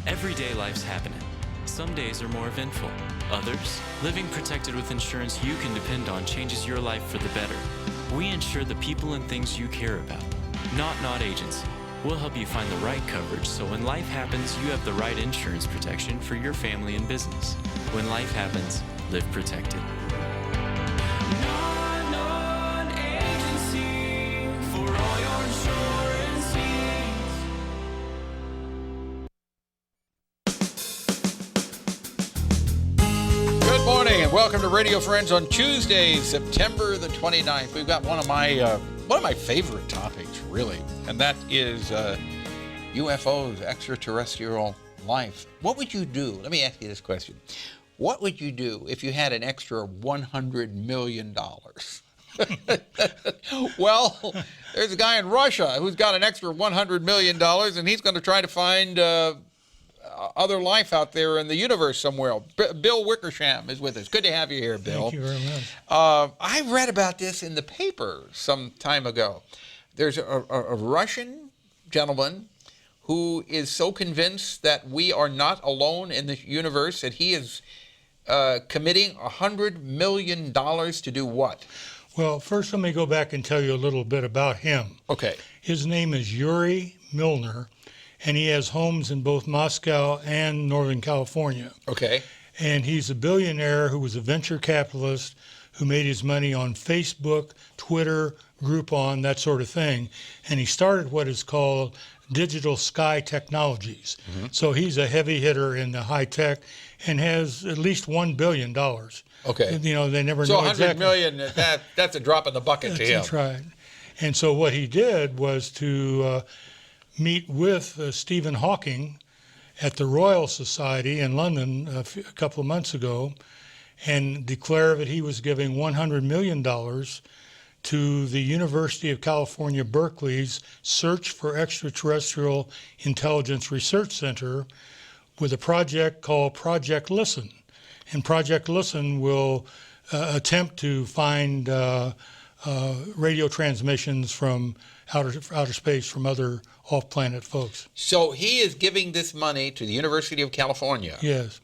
Everyday life's happening. Some days are more eventful. Others, living protected with insurance you can depend on changes your life for the better. We insure the people and things you care about. Not Agency. We'll help you find the right coverage so when life happens, you have the right insurance protection for your family and business. When life happens, live protected. Non-agency for all your insurance needs. Good morning and welcome to Radio Friends on Tuesday, September the 29th. We've got one of my favorite topics, really, and that is UFOs, extraterrestrial life. What would you do? Let me ask you this question. What would you do if you had an extra $100 million? Well, there's a guy in Russia who's got an extra $100 million, and he's going to try to find other life out there in the universe somewhere. Bill Wickersham is with us. Good to have you here, Bill. Thank you very much. I read about this in the paper some time ago. There's a Russian gentleman who is so convinced that we are not alone in the universe that he is committing $100 million to do what? Well, first let me go back and tell you a little bit about him. Okay. His name is Yuri Milner, and he has homes in both Moscow and Northern California. Okay. And he's a billionaire who was a venture capitalist who made his money on Facebook, Twitter, Groupon, that sort of thing. And he started what is called Digital Sky Technologies. Mm-hmm. So he's a heavy hitter in the high tech and has at least $1 billion. Okay. You know, they never so know 100 exactly. million, that's a drop in the bucket to him. That's right. And so what he did was to meet with Stephen Hawking at the Royal Society in London a couple of months ago and declare that he was giving $100 million to the University of California, Berkeley's Search for Extraterrestrial Intelligence Research Center with a project called Project Listen. And Project Listen will attempt to find radio transmissions from outer space from other off-planet folks. So he is giving this money to the University of California. Yes.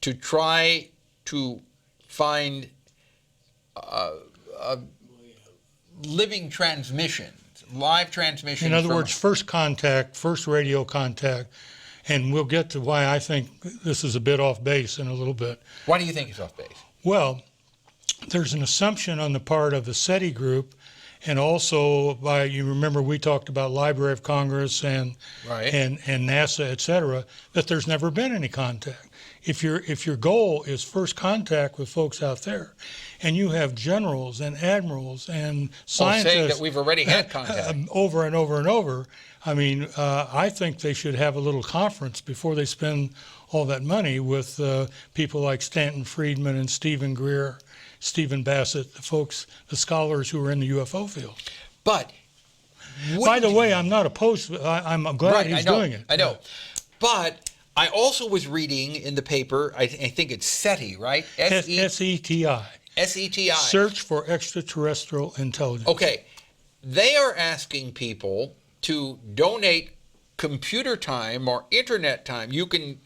To try to find living transmissions, live transmissions. In other words, first contact, first radio contact, and we'll get to why I think this is a bit off base in a little bit. Why do you think it's off base? Well, there's an assumption on the part of the SETI group, and also by, you remember we talked about Library of Congress and right. and NASA, et cetera, that there's never been any contact. If your goal is first contact with folks out there, and you have generals and admirals and scientists saying that we've already had contact over and over and over, I mean, I think they should have a little conference before they spend all that money with people like Stanton Friedman and Stephen Greer, Stephen Bassett, the folks, the scholars who are in the UFO field. But by the way, I'm not opposed. I'm glad he's doing it. I know. But I also was reading in the paper, I think it's SETI, right? SETI. SETI. Search for Extraterrestrial Intelligence. Okay. They are asking people to donate computer time or internet time. You can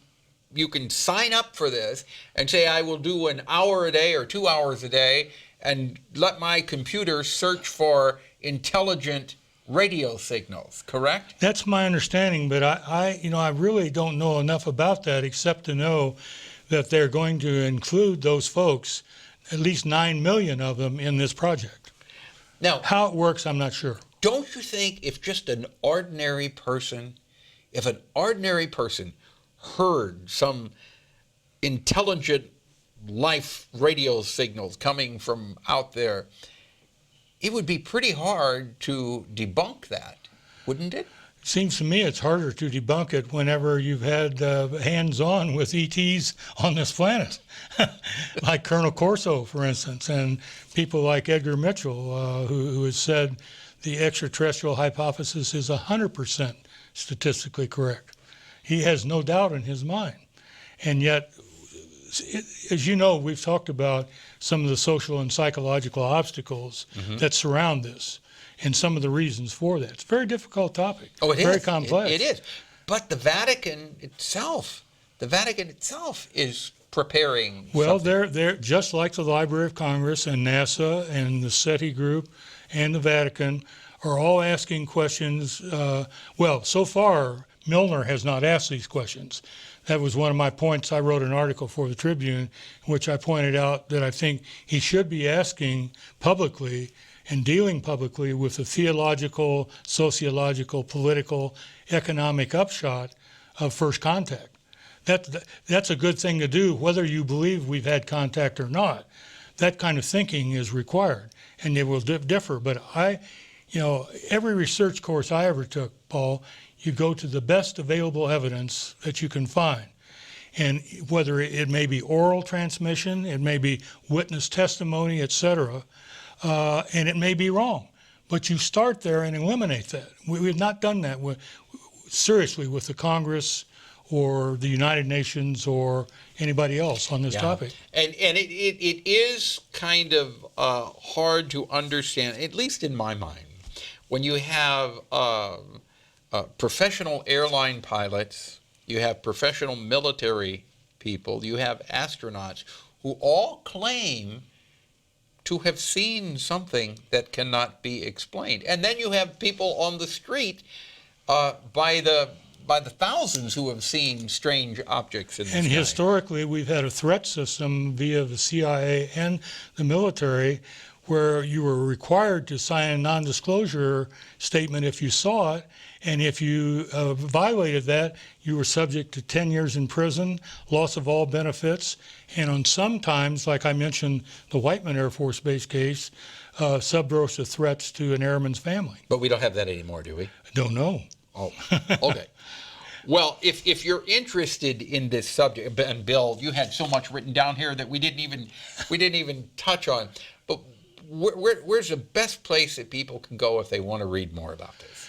sign up for this and say, I will do an hour a day or 2 hours a day and let my computer search for intelligent radio signals, correct? That's my understanding, but I really don't know enough about that except to know that they're going to include those folks, at least 9 million of them, in this project. Now, how it works, I'm not sure. Don't you think if just an ordinary person, heard some intelligent life radio signals coming from out there, it would be pretty hard to debunk that, wouldn't it? It seems to me it's harder to debunk it whenever you've had hands-on with ETs on this planet, like Colonel Corso, for instance, and people like Edgar Mitchell, who has said the extraterrestrial hypothesis is 100% statistically correct. He has no doubt in his mind. And yet, as you know, we've talked about some of the social and psychological obstacles that surround this and some of the reasons for that. It's a very difficult topic. Oh, it very is. Complex. It is. But the Vatican itself is preparing. Well, something. they're just like the Library of Congress and NASA and the SETI group and the Vatican are all asking questions. Well, so far, Milner has not asked these questions. That was one of my points. I wrote an article for the Tribune in which I pointed out that I think he should be asking publicly and dealing publicly with the theological, sociological, political, economic upshot of first contact. That's a good thing to do, whether you believe we've had contact or not. That kind of thinking is required, and it will differ. But every research course I ever took, Paul, you go to the best available evidence that you can find. And whether it may be oral transmission, it may be witness testimony, etc., and it may be wrong. But you start there and eliminate that. We have not done that seriously with the Congress or the United Nations or anybody else on this topic. And it is kind of hard to understand, at least in my mind, when you have professional airline pilots, you have professional military people, you have astronauts who all claim to have seen something that cannot be explained. And then you have people on the street by the thousands who have seen strange objects in the sky. And historically, we've had a threat system via the CIA and the military where you were required to sign a non-disclosure statement if you saw it, and if you violated that, you were subject to 10 years in prison, loss of all benefits, and on sometimes, like I mentioned, the Whiteman Air Force Base case, sub rosa threats to an airman's family. But we don't have that anymore, do we? Don't know. Oh, okay. Well, if you're interested in this subject, and Bill, you had so much written down here that we didn't even touch on. But where's the best place that people can go if they want to read more about this?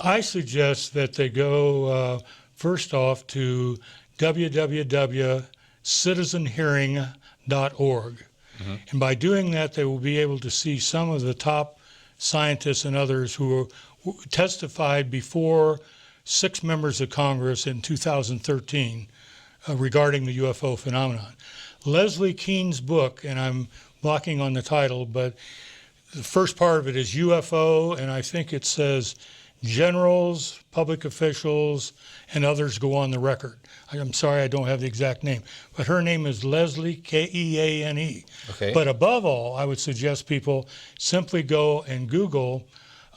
I suggest that they go first off to www.citizenhearing.org. Mm-hmm. And by doing that, they will be able to see some of the top scientists and others who testified before 6 members of Congress in 2013 regarding the UFO phenomenon. Leslie Kean's book, and I'm blocking on the title, but the first part of it is UFO, and I think it says generals, public officials, and others go on the record. I'm sorry I don't have the exact name, but her name is Leslie, Keane. Okay. But above all, I would suggest people simply go and Google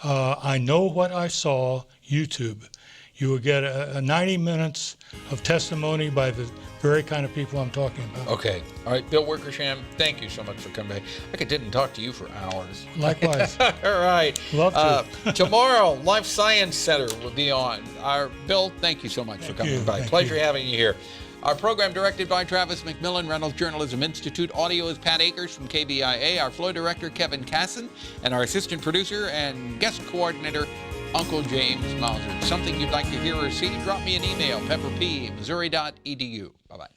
I Know What I Saw YouTube. You will get a 90 minutes of testimony by the very kind of people I'm talking about. Okay. All right, Bill Wickersham, thank you so much for coming back. I didn't talk to you for hours. Likewise. All right. Love to. Tomorrow, Life Science Center will be on. Bill, thank you so much for coming by. Pleasure having you here. Our program directed by Travis McMillan, Reynolds Journalism Institute. Audio is Pat Akers from KBIA. Our flow director, Kevin Casson. And our assistant producer and guest coordinator, Uncle James Mauser. Something you'd like to hear or see? Drop me an email, pepperp@missouri.edu. Bye-bye.